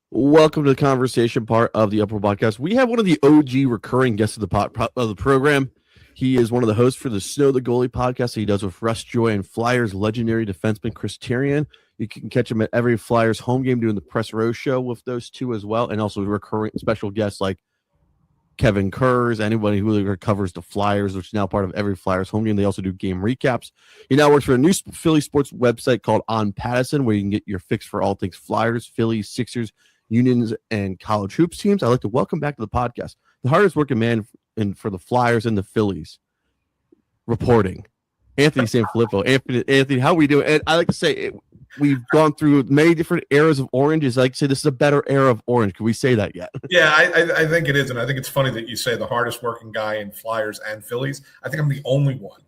Welcome to the conversation part of the Upper Podcast. We have one of the OG recurring guests of the program. He is one of the hosts for the Snow the Goalie podcast that he does with Russ Joy and Flyers legendary defenseman Chris Therien. You can catch him at every Flyers home game doing the Press Row show with those two as well, and also recurring special guests like Kevin Kurz, anybody who covers the Flyers, which is now part of every Flyers home game. They also do game recaps. He now works for a new Philly sports website called On Pattison, where you can get your fix for all things Flyers, Phillies, Sixers, Unions, and college hoops teams. I'd like to welcome back to the podcast the hardest working man for the Flyers and the Phillies reporting, Anthony Sanfilippo. Anthony, how are we doing? And I like to say we've gone through many different eras of orange. I like to say this is a better era of orange. Can we say that yet? Yeah, I think it is, and I think it's funny that you say the hardest working guy in Flyers and Phillies. I think I'm the only one.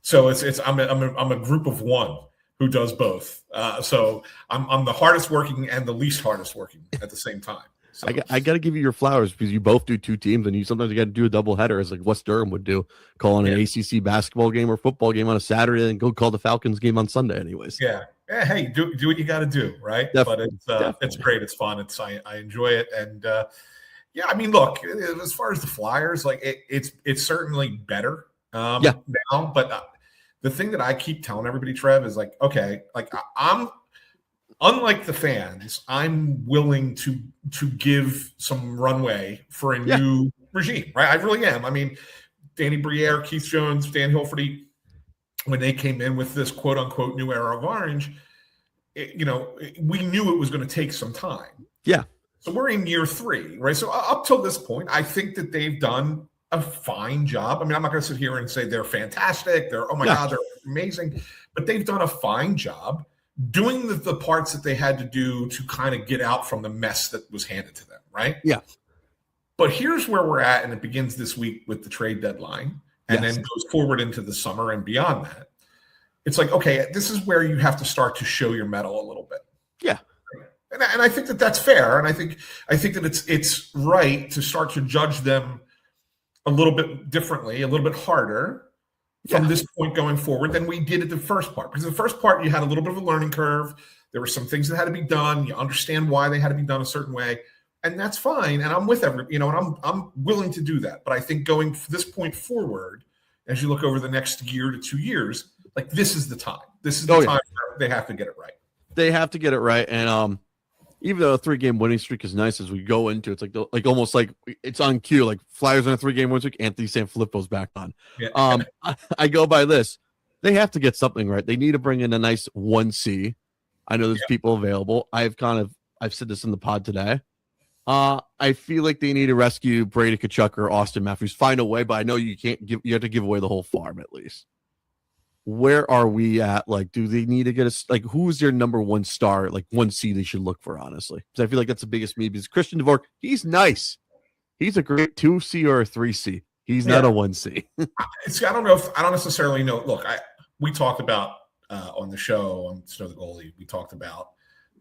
So I'm a group of one who does both. So I'm the hardest working and the least hardest working at the same time. So. I got to give you your flowers because you both do two teams, and sometimes you got to do a double header, as like West Durham would do, call on an ACC basketball game or football game on a Saturday, and go call the Falcons game on Sunday, anyways. Yeah. Hey, do what you got to do, right? But it's great, it's fun, I enjoy it, and I mean, look, as far as the Flyers, like it's certainly better now, but. The thing that I keep telling everybody, Trev, is like, okay, like I'm unlike the fans, I'm willing to give some runway for a new regime, right? I really am. I mean, Danny Briere, Keith Jones, Dan Hilferty, when they came in with this quote unquote new era of orange, we knew it was going to take some time. Yeah. So we're in year 3, right? So up till this point, I think that they've done a fine job. I mean, I'm not going to sit here and say they're fantastic. They're, oh my God, they're amazing. But they've done a fine job doing the parts that they had to do to kind of get out from the mess that was handed to them, right? Yeah. But here's where we're at, and it begins this week with the trade deadline and then goes forward into the summer and beyond that. It's like, okay, this is where you have to start to show your mettle a little bit. Yeah. And I think that that's fair. And I think that it's right to start to judge them a little bit differently, a little bit harder from this point going forward than we did at the first part. Because the first part, you had a little bit of a learning curve. There were some things that had to be done. You understand why they had to be done a certain way. And that's fine. And I'm with and I'm willing to do that. But I think going from this point forward, as you look over the next year to 2 years, like this is the time. This is the time where they have to get it right. They have to get it right. And even though a 3-game winning streak is nice as we go into it's like almost like it's on cue, like Flyers on a 3-game winning streak, Anthony Sanfilippo's back on. Yeah. I go by this. They have to get something right. They need to bring in a nice 1C. I know there's people available. I've said this in the pod today. I feel like they need to rescue Brady Tkachuk or Austin Matthews. Find a way, but I know you have to give away the whole farm at least. Where are we at? Like, do they need to get who's their number 1 star, like 1C they should look for, honestly? Because I feel like that's the biggest need. Because Christian Dvorak, he's nice. He's a great 2C or a 3C. He's not a 1C. I don't know I don't necessarily know. Look, we talked about on the show on Snow the Goalie, we talked about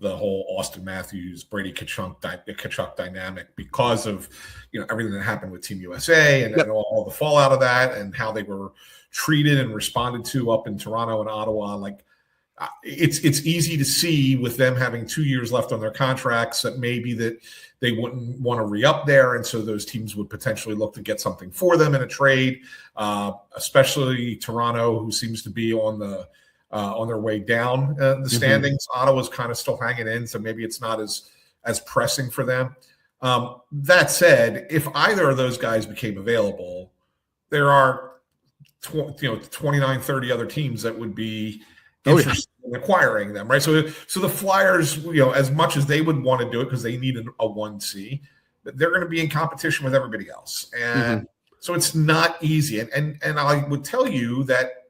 the whole Austin Matthews, Brady Tkachuk dynamic because of everything that happened with Team USA and all the fallout of that and how they were treated and responded to up in Toronto and Ottawa. Like it's easy to see with them having 2 years left on their contracts that maybe that they wouldn't want to re-up there, and so those teams would potentially look to get something for them in a trade, especially Toronto, who seems to be on their way down the standings. Ottawa's kind of still hanging in, so maybe it's not as pressing for them. That said, if either of those guys became available, there are 29, 30 other teams that would be interested in acquiring them, right? So the Flyers, as much as they would want to do it because they need a 1C, they're going to be in competition with everybody else, and so it's not easy. And I would tell you that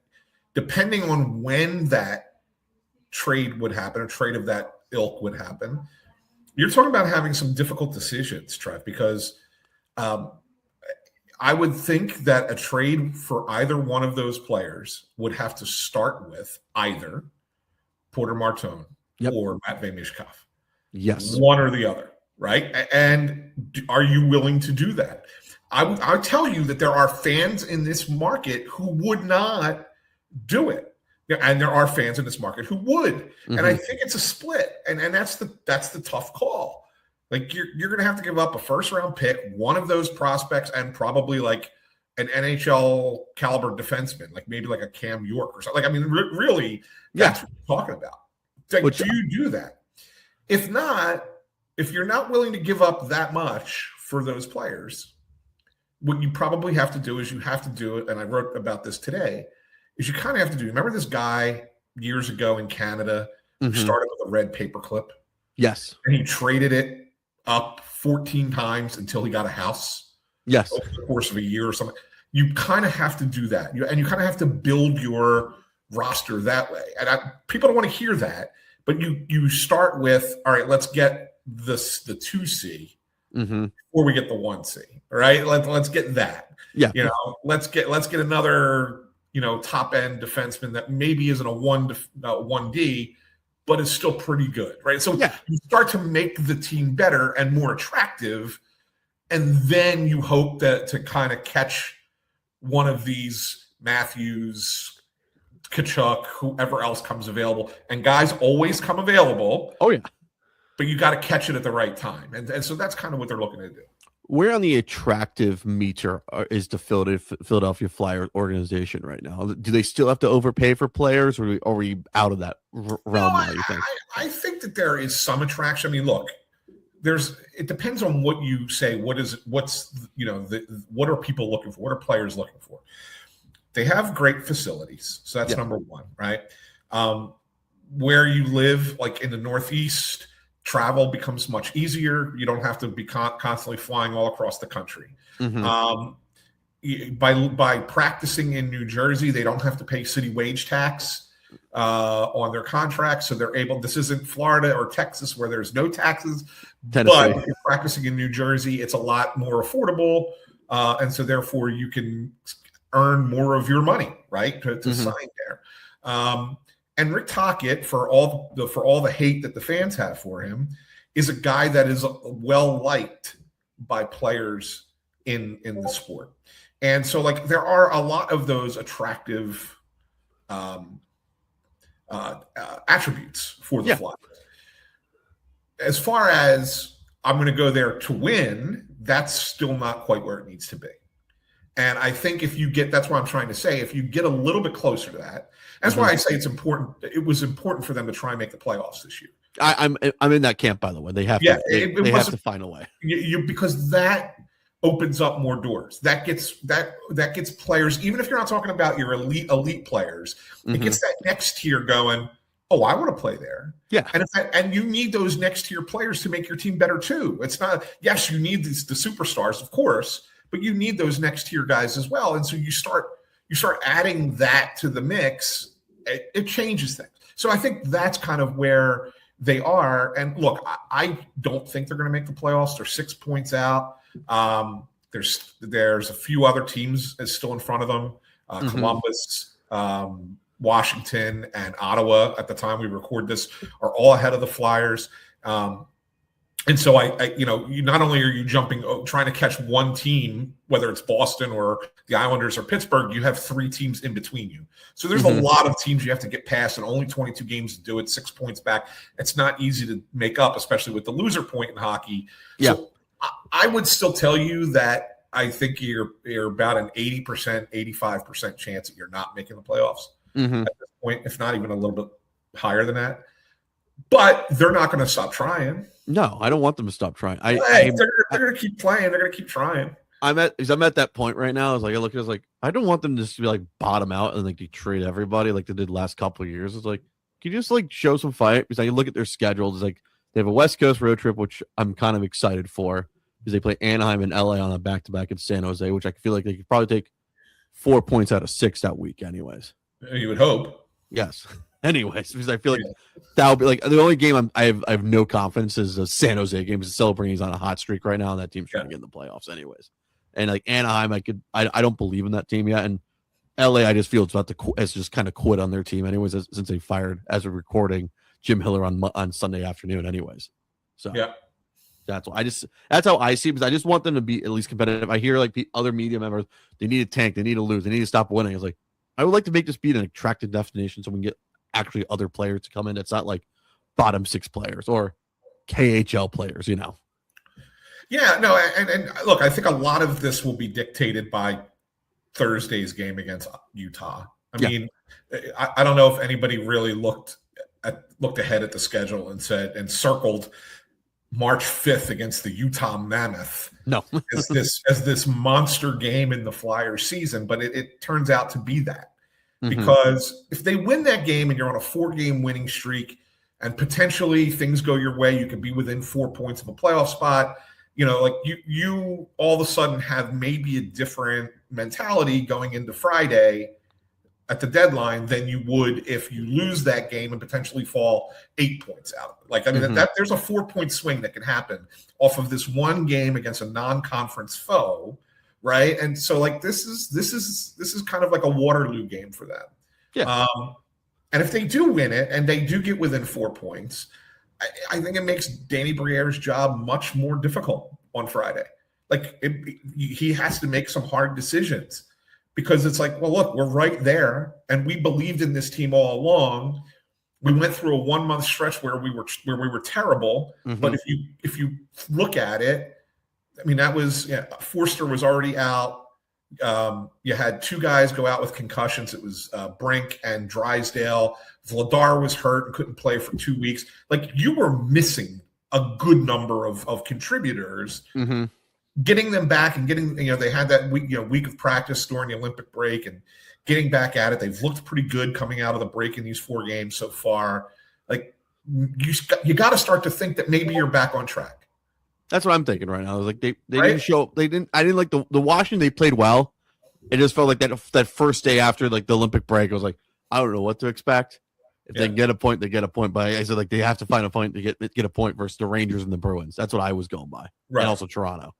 depending on when that trade would happen, a trade of that ilk would happen, you're talking about having some difficult decisions, Trev, because I would think that a trade for either one of those players would have to start with either Porter Martone or Matvei Michkov. Yes. One or the other, right? And are you willing to do that? I tell you that there are fans in this market who would not do it. And there are fans in this market who would. And I think it's a split. And that's the tough call. Like you're going to have to give up a first round pick, one of those prospects, and probably like an NHL caliber defenseman, like maybe like a Cam York or something. Like, I mean, really, that's what you're talking about. Like, do you do that? If not, if you're not willing to give up that much for those players, what you probably have to do is you have to do it. And I wrote about this today. Is you kind of have to do. Remember this guy years ago in Canada who started with a red paperclip? Yes. And he traded it up 14 times until he got a house. Yes. Over the course of a year or something. You kind of have to do that. And you kind of have to build your roster that way. And people don't want to hear that, but you start with, all right, let's get the 2C before we get the 1C. All right. Let's get that. Yeah. Let's get another, top end defenseman that maybe isn't a 1D, but is still pretty good. Right. So you start to make the team better and more attractive. And then you hope that to kind of catch one of these Matthews, Tkachuk, whoever else comes available. And guys always come available. Oh, yeah. But you got to catch it at the right time. And so that's kind of what they're looking to do. Where on the attractive meter is the Philadelphia Flyers organization right now? Do they still have to overpay for players, or are we out of that realm now, you think? I think that there is some attraction. I mean, look, it depends on what you say. What are people looking for? What are players looking for? They have great facilities. So that's number one, right? Where you live, like in the Northeast, travel becomes much easier. You don't have to be constantly flying all across the country. By practicing in New Jersey, they don't have to pay city wage tax on their contracts. So they're able, this isn't Florida or Texas where there's no taxes, Tennessee. But if you're practicing in New Jersey, it's a lot more affordable. And so therefore you can earn more of your money, right? To sign there. And Rick Tocchet, for all the hate that the fans have for him, is a guy that is well liked by players in the sport. And so like there are a lot of those attractive attributes for the Flyers. As far as I'm going to go there to win, that's still not quite where it needs to be. And I think that's what I'm trying to say, if you get a little bit closer to that, that's why I say it's important. It was important for them to try and make the playoffs this year. I'm in that camp, by the way. They have to. They have to find a way. Because that opens up more doors. That gets players. Even if you're not talking about your elite players, it gets that next tier going. Oh, I want to play there. Yeah, and you need those next tier players to make your team better too. It's not. Yes, you need the superstars, of course, but you need those next tier guys as well. And so you start adding that to the mix. It changes things. So I think that's kind of where they are. And look, I don't think they're going to make the playoffs. They're 6 points out. There's a few other teams still in front of them. Columbus, Washington, and Ottawa at the time we record this are all ahead of the Flyers. And so you not only are you trying to catch one team, whether it's Boston or the Islanders or Pittsburgh, you have three teams in between you. So there's a lot of teams you have to get past, and only 22 games to do it, 6 points back. It's not easy to make up, especially with the loser point in hockey. Yeah. So I would still tell you that I think you're about an 80%, 85% chance that you're not making the playoffs at this point, if not even a little bit higher than that. But they're not going to stop trying. No, I don't want them to stop trying. They're going to keep playing. They're going to keep trying. I'm at that point right now. I look at it, I don't want them to just be like bottom out and like they trade everybody like they did last couple of years. It's like, can you just like show some fight? Because I look at their schedule. It's like they have a West Coast road trip, which I'm kind of excited for because they play Anaheim and LA on a back-to-back in San Jose, which I feel like they could probably take 4 points out of 6 that week anyways. You would hope. Yes. Anyways, because I feel like that would be like the only game I have no confidence is the San Jose game. Because Celebrating is on a hot streak right now, and that team's trying to get in the playoffs anyways. And like Anaheim, I don't believe in that team yet. And LA, I just feel it's just kind of quit on their team anyways, since they fired, as we're recording, Jim Hiller on Sunday afternoon anyways. So that's how I see it, because I just want them to be at least competitive. I hear like the other media members, they need a tank, they need to lose, they need to stop winning. It's like, I would like to make this be an attractive destination so we can get actually other players to come in. It's not like bottom 6 players or KHL players, Yeah, no, and look, I think a lot of this will be dictated by Thursday's game against Utah. I Yeah. mean, I don't know if anybody really looked ahead at the schedule and circled March 5th against the Utah Mammoth No. as this monster game in the Flyers season, but it turns out to be that. Because if they win that game and you're on a 4-game winning streak and potentially things go your way, you could be within 4 points of a playoff spot. Like you all of a sudden have maybe a different mentality going into Friday at the deadline than you would if you lose that game and potentially fall 8 points out of it. Like, I mean, that there's a 4-point swing that can happen off of this one game against a non-conference foe, right? And so, like, this is kind of like a Waterloo game for them. Yeah. And if they do win it and they do get within 4 points, I think it makes Danny Briere's job much more difficult on Friday. Like, he has to make some hard decisions because it's like, well, look, we're right there, and we believed in this team all along. We went through a 1-month stretch where we were terrible, but if you look at it, I mean, that was Forster was already out. You had 2 guys go out with concussions. It was Brink and Drysdale. Vladar was hurt and couldn't play for 2 weeks. Like, you were missing a good number of contributors. Getting them back and getting, they had that week of practice during the Olympic break and getting back at it. They've looked pretty good coming out of the break in these 4 games so far. Like, you got to start to think that maybe you're back on track. That's what I'm thinking right now. Like they Right? didn't show. I didn't like the Washington. They played well. It just felt like that first day after like the Olympic break. I was like, I don't know what to expect. If they get a point, they get a point. But I said like they have to find a point to get a point versus the Rangers and the Bruins. That's what I was going by, Right. and also Toronto.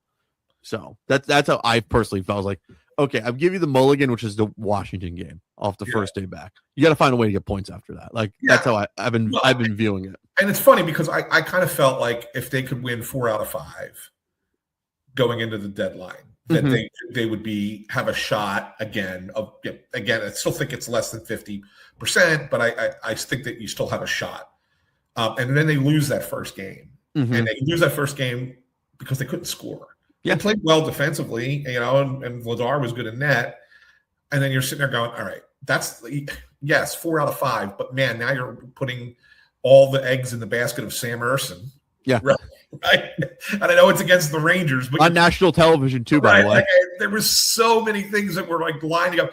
So that's how I personally felt. I was like, okay, I'll give you the mulligan, which is the Washington game off the first day back. You got to find a way to get points after that. Like that's how I've been viewing it. And it's funny because I kind of felt like if they could win 4 out of 5 going into the deadline, that they would have a shot again. I still think it's less than 50%, but I think that you still have a shot. And then they lose that first game, and they lose that first game because they couldn't score. Yeah. They played well defensively, and Vladar was good in net. And then you're sitting there going, all right, that's 4 out of 5, but man, now you're putting all the eggs in the basket of Sam Erson. Yeah. Right. And I know it's against the Rangers, but on national television too, by the way. Like, there were so many things that were like lining up.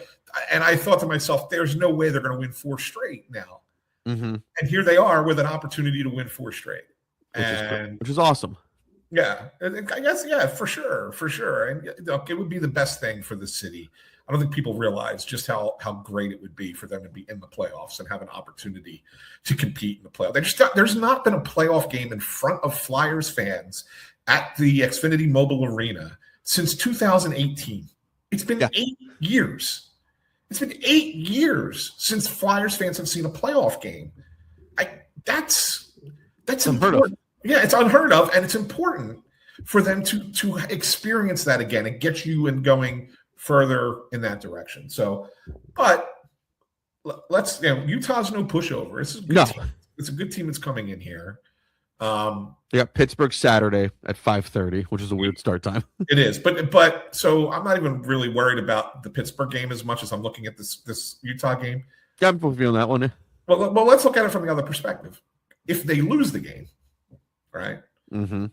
And I thought to myself, there's no way they're going to win 4 straight now. And here they are with an opportunity to win 4 straight. Which is awesome. Yeah, I guess, for sure. And look, it would be the best thing for the city. I don't think people realize just how great it would be for them to be in the playoffs and have an opportunity to compete in the playoffs. There's not been a playoff game in front of Flyers fans at the Xfinity Mobile Arena since 2018. It's been 8 years. It's been 8 years since Flyers fans have seen a playoff game. That's unheard of. Yeah, it's unheard of, and it's important for them to experience that again and get you and going further in that direction. So, but let's Utah's no pushover. It's a good team. It's a good team that's coming in here. Pittsburgh Saturday at 5:30, which is a weird start time. It is, but so I'm not even really worried about the Pittsburgh game as much as I'm looking at this Utah game. Yeah, I'm feeling that one. Well, let's look at it from the other perspective. If they lose the game, right? And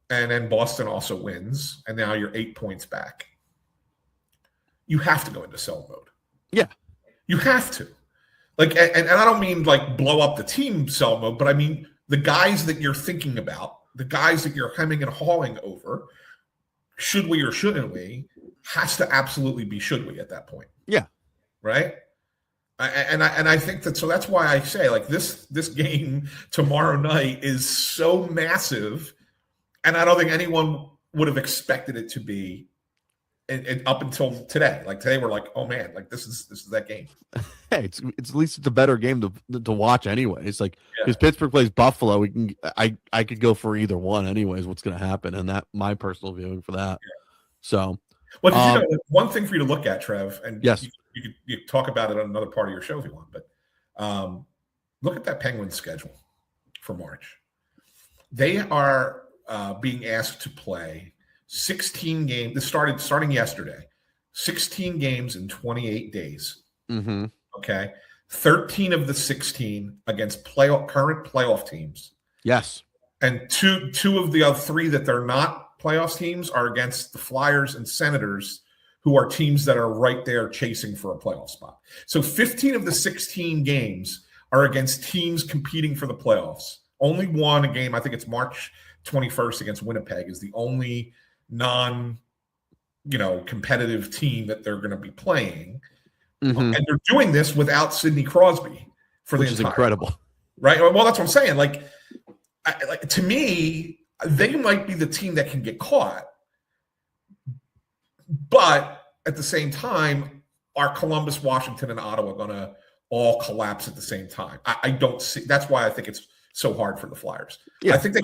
then Boston also wins, and now you're 8 points back. You have to go into sell mode. Yeah, you have to. Like, and I don't mean like blow up the team sell mode, but I mean the guys that you're thinking about, the guys that you're hemming and hawing over. Should we or shouldn't we? Has to absolutely be should we at that point. Yeah, right. And I think that, so that's why I say like this game tomorrow night is so massive, and I don't think anyone would have expected it to be up until today. Like today, we're like, oh man, like this is that game. Hey, it's at least it's a better game to watch anyway. It's like because Pittsburgh plays Buffalo, I could go for either one anyways. What's going to happen, and that my personal viewing for that. Yeah. So, well, one thing for you to look at, Trev, and yes. You could talk about it on another part of your show if you want, but look at that Penguins schedule for March. They are being asked to play 16 games. This starting yesterday. 16 games in 28 days. Mm-hmm. Okay. 13 of the 16 against current playoff teams. Yes. And two of the other three that they're not playoffs teams are against the Flyers and Senators, who are teams that are right there chasing for a playoff spot. So 15 of the 16 games are against teams competing for the playoffs. Only one a game, I think it's March 21st against Winnipeg, is the only competitive team that they're going to be playing. Mm-hmm. And they're doing this without Sidney Crosby which is incredible. Time, right? Well, that's what I'm saying. Like to me, they might be the team that can get caught. But at the same time, are Columbus, Washington, and Ottawa going to all collapse at the same time? I don't see. That's why I think it's so hard for the Flyers. Yeah, I think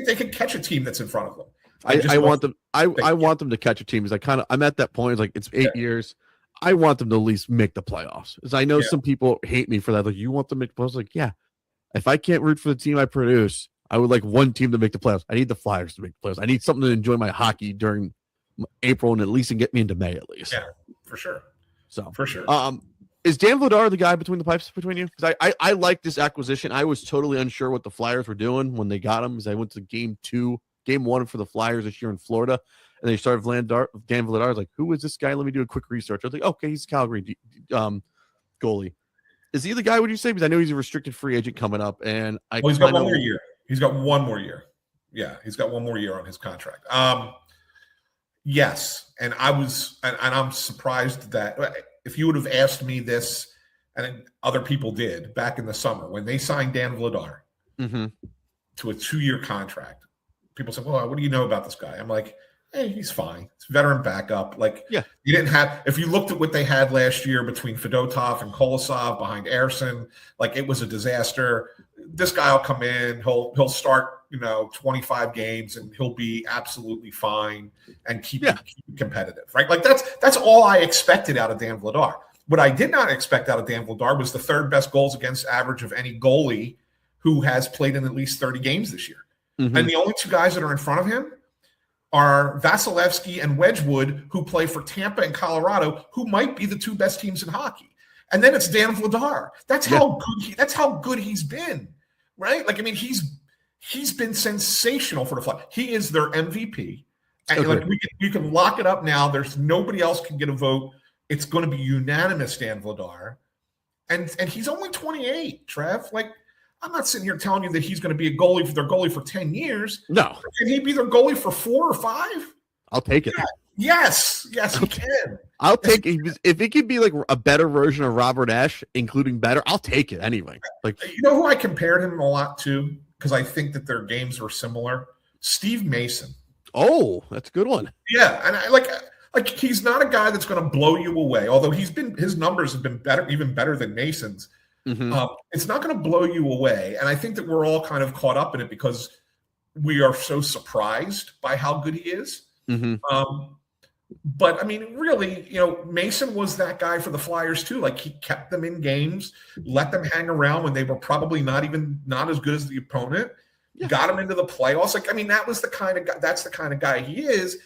they can catch a team that's in front of them. I want them. I want them to catch a team. Because I'm at that point. It's like it's 8 years. I want them to at least make the playoffs. Because I know some people hate me for that. Like, you want them to make the playoffs? Like, yeah. If I can't root for the team I produce, I would like one team to make the playoffs. I need the Flyers to make the playoffs. I need something to enjoy my hockey during April and at least get me into May at least. Yeah, for sure. So for sure. Is Dan Vladar the guy between the pipes between you? Because I like this acquisition. I was totally unsure what the Flyers were doing when they got him. Because I went to game 1 for the Flyers this year in Florida, and they started Dan Vladar. I was like, who is this guy? Let me do a quick research. I was like, okay, he's Calgary goalie. Is he the guy? Would you say? Because I know he's a restricted free agent coming up, and he's got one more year. He's got one more year. Yeah, he's got one more year on his contract. Yes, and I'm surprised that if you would have asked me this, and other people did back in the summer when they signed Dan Vladar to a 2-year contract, people said, "Well, what do you know about this guy?" I'm like, "Hey, he's fine. It's veteran backup." Like, you didn't have. If you looked at what they had last year between Fedotov and Kolosov behind Ersson, like it was a disaster. This guy will come in. He'll start 25 games and he'll be absolutely fine and keep it competitive, right? Like that's all I expected out of Dan Vladar. What I did not expect out of Dan Vladar was the third best goals against average of any goalie who has played in at least 30 games this year. Mm-hmm. And the only two guys that are in front of him are Vasilevsky and Wedgwood, who play for Tampa and Colorado, who might be the two best teams in hockey. And then it's Dan Vladar. That's how good he's been, right? Like, I mean, he's been sensational for the Flyers. He is their MVP. And like you can lock it up now. There's nobody else can get a vote. It's going to be unanimous, Dan Vladar. And he's only 28, Trev. Like, I'm not sitting here telling you that he's going to be their goalie for 10 years. No. Can he be their goalie for 4 or 5? I'll take it. Yeah. Yes, he can. I'll take it. If it could be like a better version of Robert Ashe, including better, I'll take it anyway. Like, you know who I compared him a lot to? Because I think that their games were similar. Steve Mason. Oh, that's a good one. Yeah, and I like he's not a guy that's going to blow you away. Although his numbers have been better, even better than Mason's. Mm-hmm. It's not going to blow you away, and I think that we're all kind of caught up in it because we are so surprised by how good he is. Mm-hmm. But I mean, really, Mason was that guy for the Flyers too. Like, he kept them in games, let them hang around when they were probably not as good as the opponent. Got him into the playoffs. Like, I mean, that's the kind of guy he is.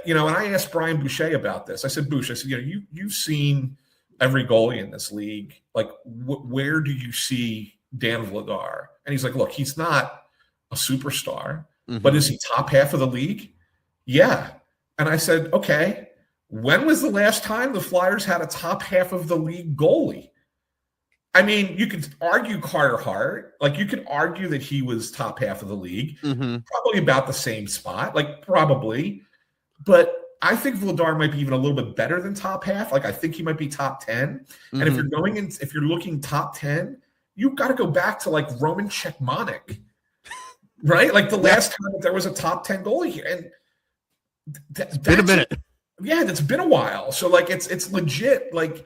And I asked Brian Boucher about this. I said, Boucher, I said, you've seen every goalie in this league. Like, where do you see Dan Vladar? And he's like, look, he's not a superstar, but is he top half of the league? Yeah. And I said, okay, when was the last time the Flyers had a top half of the league goalie? I mean, you could argue Carter Hart. Like, you could argue that he was top half of the league, probably about the same spot, like probably. But I think Vladar might be even a little bit better than top half. Like, I think he might be top 10. And if you're looking top 10, you've got to go back to like Roman Cechmanek, right? Like the last time that there was a top 10 goalie here. And it's been a minute. Yeah, it's been a while. So like it's legit like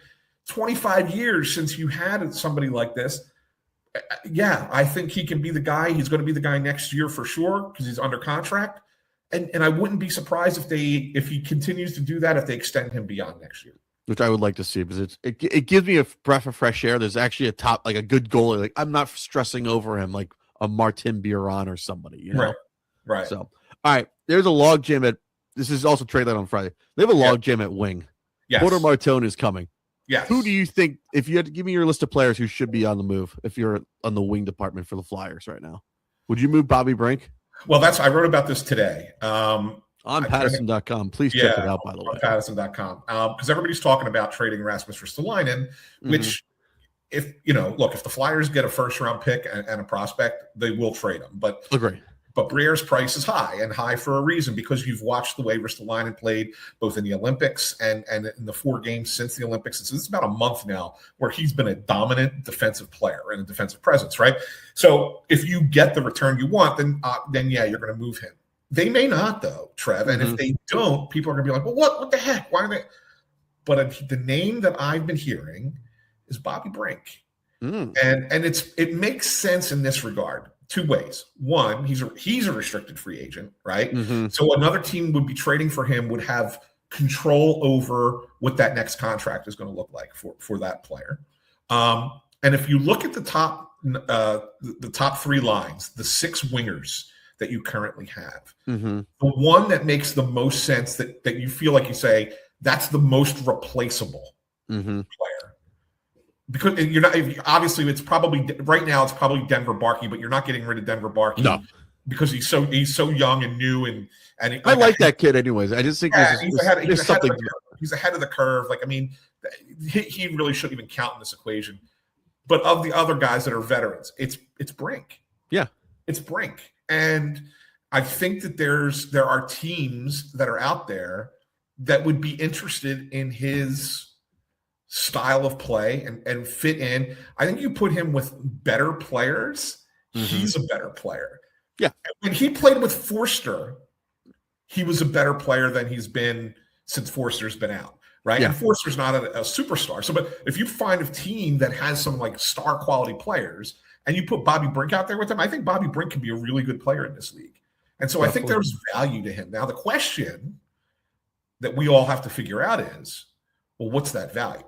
25 years since you had somebody like this. Yeah, I think he can be the guy. He's going to be the guy next year for sure because he's under contract. And I wouldn't be surprised if he continues to do that, if they extend him beyond next year. Which I would like to see, because it gives me a breath of fresh air. There's actually a good goalie. Like, I'm not stressing over him like a Martin Biron or somebody, Right. So, All right. There's a log jam at. This is also trade line on Friday. They have a log jam at wing. Yes. Porter Martone is coming. Yes. Who do you think, if you had to give me your list of players who should be on the move, if you're on the wing department for the Flyers right now, would you move Bobby Brink? Well, I wrote about this today. On Pattison.com. Please check it out, by the way. On Pattison.com. Because everybody's talking about trading Rasmus Ristolainen, which, if the Flyers get a first-round pick and a prospect, they will trade him. But Briere's price is high for a reason, because you've watched the way Ristolainen played both in the Olympics and in the 4 games since the Olympics. So this is about a month now where he's been a dominant defensive player and a defensive presence, right? So if you get the return you want, then yeah, you're going to move him. They may not, though, Trev. And if they don't, people are going to be like, well, what the heck? Why are they? But the name that I've been hearing is Bobby Brink. And it makes sense in this regard. 2 ways. One, he's a restricted free agent, right? So another team would be trading for him, would have control over what that next contract is going to look like for that player. And if you look at the top 3 lines, the 6 wingers that you currently have, the one that makes the most sense that you feel like you say that's the most replaceable player. Because you're not, obviously, it's probably right now. It's probably Denver Barkey, but you're not getting rid of Denver Barkey because he's so young and new and I like that kid, anyways. I just think he's ahead of the curve. Like, I mean, he really shouldn't even count in this equation. But of the other guys that are veterans, it's Brink. Yeah, it's Brink, and I think that there are teams that are out there that would be interested in his style of play and fit in. I think you put him with better players, he's a better player. Yeah. When he played with Forster, he was a better player than he's been since Forster's been out, right? Yeah. And Forster's not a superstar. So, but if you find a team that has some like star quality players and you put Bobby Brink out there with them, I think Bobby Brink can be a really good player in this league. And so I think there's value to him. Now, the question that we all have to figure out is, well, what's that value?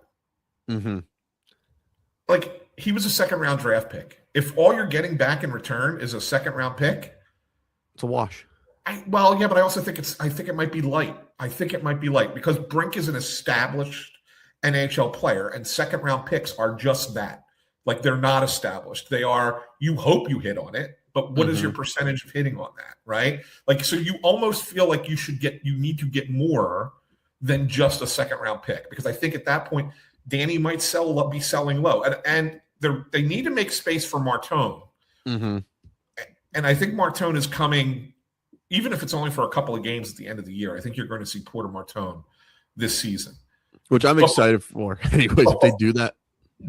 Like, he was a 2nd round draft pick. If all you're getting back in return is a 2nd round pick, it's a wash. But I also think it might be light. I think it might be light because Brink is an established NHL player, and 2nd round picks are just that. Like, they're not established. They are. You hope you hit on it, but what is your percentage of hitting on that, right? Like, so you almost feel like you need to get more than just a 2nd round pick, because I think at that point Danny might be selling low, and they need to make space for Martone. And I think Martone is coming, even if it's only for a couple of games at the end of the year. I think you're going to see Porter Martone this season, which I'm excited for. Anyways, if they do that.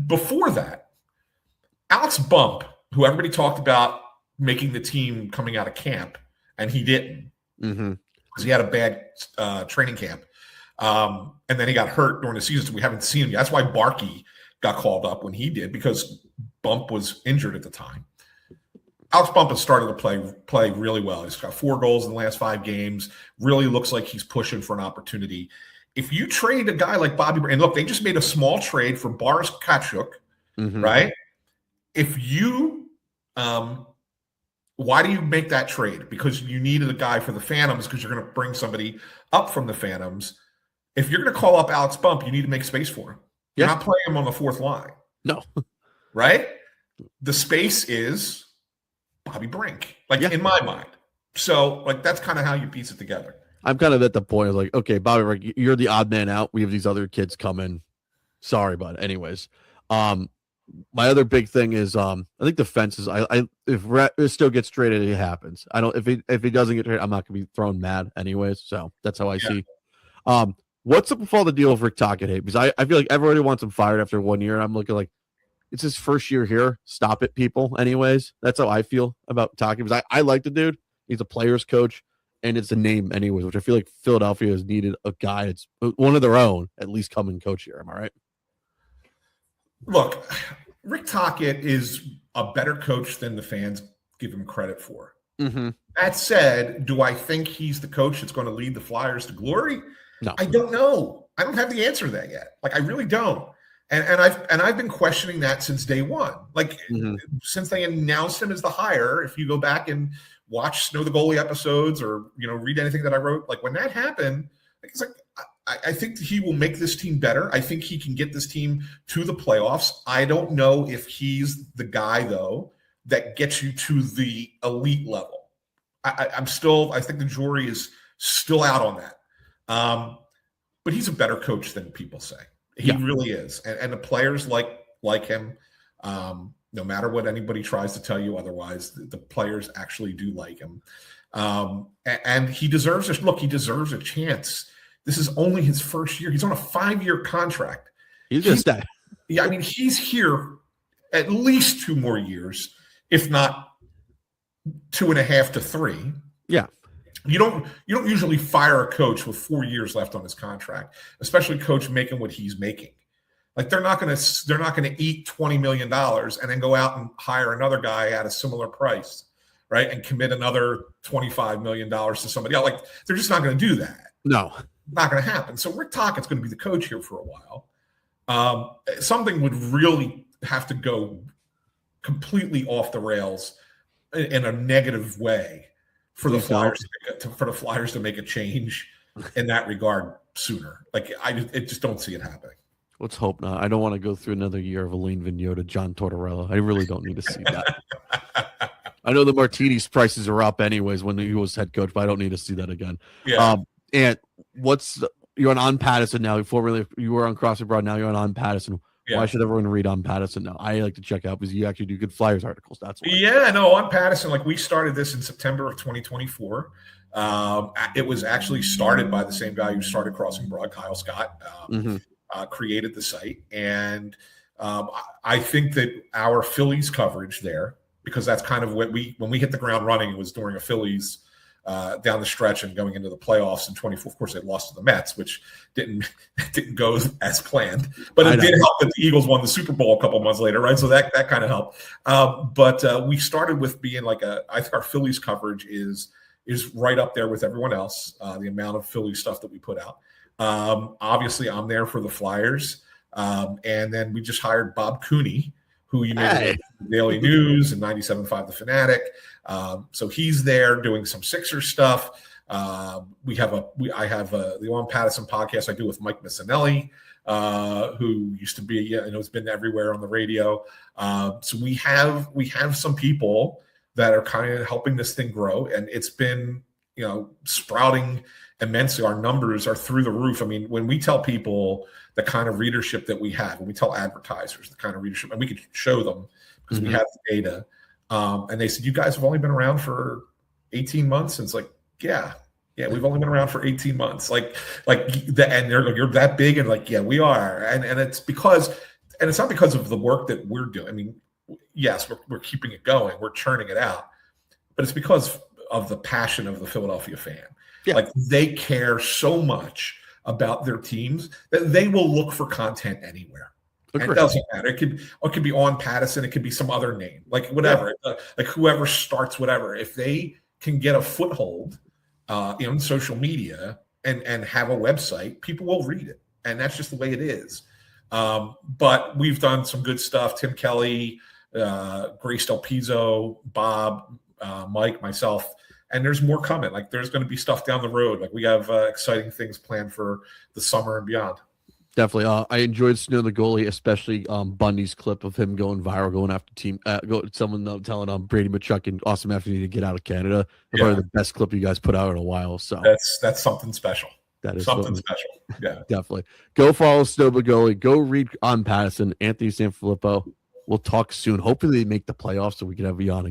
Before that, Alex Bump, who everybody talked about making the team coming out of camp, and he didn't because he had a bad training camp. And then he got hurt during the season, so we haven't seen him yet. That's why Barkey got called up when he did, because Bump was injured at the time. Alex Bump has started to play really well. He's got 4 goals in the last 5 games. Really looks like he's pushing for an opportunity. If you trade a guy like Bobby Brink, and look, they just made a small trade for Boris Katchouk, right? If you why do you make that trade? Because you needed a guy for the Phantoms, because you're going to bring somebody up from the Phantoms. If you're going to call up Alex Bump, you need to make space for him. You're not playing him on the 4th line. No. Right? The space is Bobby Brink, in my mind. So, that's kind of how you piece it together. I'm kind of at the point of okay, Bobby Brink, you're the odd man out. We have these other kids coming. Sorry, bud. Anyways, my other big thing is I think the fences. If it still gets traded, it happens. I don't. If he doesn't get traded, I'm not going to be thrown mad anyways. So that's how I see. What's up with all the deal with Rick Tocchet? Because I feel like everybody wants him fired after 1 year. I'm looking like it's his first year here. Stop it, people. Anyways, that's how I feel about Tocchet. Because I like the dude. He's a player's coach, and it's a name anyways, which I feel like Philadelphia has needed a guy that's one of their own at least come and coach here. Am I right? Look, Rick Tocchet is a better coach than the fans give him credit for. That said, do I think he's the coach that's going to lead the Flyers to glory? No. I don't know. I don't have the answer to that yet. I really don't. And I've been questioning that since day one. Since they announced him as the hire, if you go back and watch Snow the Goalie episodes or read anything that I wrote, like when that happened, it's like I think he will make this team better. I think he can get this team to the playoffs. I don't know if he's the guy though that gets you to the elite level. I think the jury is still out on that. But he's a better coach than people say. He really is. And the players like him, no matter what anybody tries to tell you otherwise, the players actually do like him. And he deserves he deserves a chance. This is only his first year. He's on a 5-year contract. He's going to stay. Yeah, I mean, he's here at least 2 more years, if not 2.5 to 3. Yeah. You don't usually fire a coach with 4 years left on his contract, especially a coach making what he's making. Like they're not going to eat $20 million and then go out and hire another guy at a similar price, right? And commit another $25 million to somebody else. Like they're just not going to do that. No, not going to happen. So Rick Tocchet's going to be the coach here for a while. Something would really have to go completely off the rails in a negative way for the Flyers to make a change in that regard sooner. Like I just don't see it happening. Let's hope not. I don't want to go through another year of Elaine Vigneault to John Tortorella. I really don't need to see that. I know the Martinis prices are up anyways when he was head coach, but I don't need to see that again. Yeah. And you're on Pattison now. Formerly you were on Cross Abroad. Now you're on Pattison. Yeah. Why should everyone read on Pattison now? I like to check out because you actually do good Flyers articles. That's why. Yeah, no, on Pattison, like we started this in September of 2024. It was actually started by the same guy who started Crossing Broad, Kyle Scott, created the site. And I think that our Phillies coverage there, because that's kind of when we hit the ground running, it was during a Phillies down the stretch and going into the playoffs in 24. Of course, they lost to the Mets, which didn't go as planned. But it did help that the Eagles won the Super Bowl a couple months later, right? So that kind of helped. But we started with being I think our Phillies coverage is right up there with everyone else, the amount of Phillies stuff that we put out. Obviously, I'm there for the Flyers. And then we just hired Bob Cooney, who you know Daily News and 97.5 The Fanatic. So he's there doing some Sixers stuff. I have the On Pattison podcast I do with Mike Missinelli, who used to be, has been everywhere on the radio. So we have some people that are kind of helping this thing grow, and it's been, sprouting immensely. Our numbers are through the roof. I mean, when we tell people the kind of readership that we have, when we tell advertisers the kind of readership, and we could show them because we have the data, and they said, you guys have only been around for 18 months. And it's like, yeah, we've only been around for 18 months. Like that, and they're like, you're that big, and like, yeah, we are. And it's because, and it's not because of the work that we're doing. I mean, yes, we're keeping it going, we're churning it out, but it's because of the passion of the Philadelphia fan. Yeah. Like they care so much about their teams that they will look for content anywhere. And it doesn't matter. It could be on Pattison. It could be some other name, like whatever, like whoever starts whatever. If they can get a foothold in social media and have a website, people will read it. And that's just the way it is. But we've done some good stuff. Tim Kelly, Grace Del Pizzo, Bob, Mike, myself, and there's more coming. Like there's going to be stuff down the road. Like we have exciting things planned for the summer and beyond. Definitely. I enjoyed Snow the Goalie, especially Bundy's clip of him going viral, going after someone telling Brady Tkachuk and Austin Matthews to get out of Canada. Probably the best clip you guys put out in a while. So that's something special. That is something special. Yeah, definitely. Go follow Snow the Goalie. Go read on Pattison. Anthony Sanfilippo. We'll talk soon. Hopefully they make the playoffs so we can have you on again.